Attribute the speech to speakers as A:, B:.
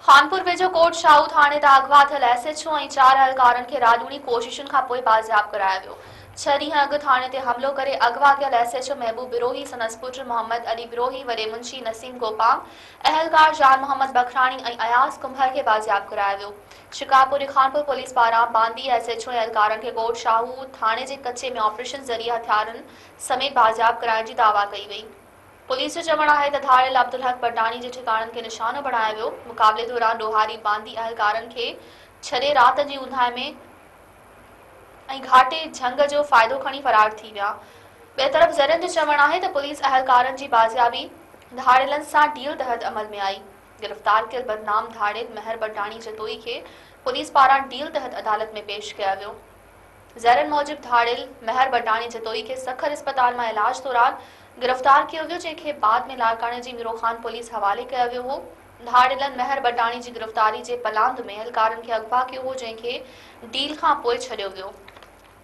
A: खानपुर वेझो कोट शाहू थाणे तां अगवा थियल एसएचओ ऐं 4 अहलकारनि खे राजूनी कोशिशुनि खां पोइ बाज़ियाब करायो वियो। 6 ॾींहं अॻु थाणे ते हमलो करे अगवा कयल एसएचओ महबूब बिरोही सनस पुट मोहम्मद अली बिरोही वॾे मुंशी नसीम गोपाम अहलकार जान मोहम्मद बखराणी ऐं अयास कुंभर खे बाज़ियाब करायो वियो। शिकारपुर खानपुर पुलिस पारां बांदी एसएचओ ऐं अहलकारनि खे कोट शाहू थाणे जे कचे में ऑपरेशन ज़रिए हथियारनि समेत बाज़ियाब कराइण जी दावा कई वई। पुलिस जो चवणु आहे त धाड़ियल अब्दुल हक बडाणी जे ठिकाणनि खे निशानो बणायो वियो। मुक़ाबले दौरान ॾोहारी बांदी अहलकारनि खे छॾे राति जी ऊंदाहि में ऐं घाटे झंग जो फ़ाइदो खणी फरार थी विया। ॿिए तरफ़ ज़रियुनि जो चवणु आहे त पुलिस अहलकारनि जी बाज़ियाबी धाड़ियलनि सां डील तहत अमल में आई। गिरफ़्तार कयल बदनाम धाड़ियल महर बडाणी जतोई खे पुलिस पारां डील तहत अदालत में पेश कयो वियो। ज़रियुनि मूजिबि धाड़ियल महर बडाणी जतोई खे सखर अस्पताल मां इलाज दौरान गिरफ़्तार कयो वियो, जंहिंखे बाद में लाड़काने जी मीरोखान पुलिस हवाले कयो वियो हो। धाड़ियलनि महर बडाणी जी गिरफ़्तारी जे पलांद में अहलकारनि खे अगवा कयो हो, जंहिंखे डील खां पोइ छॾियो वियो।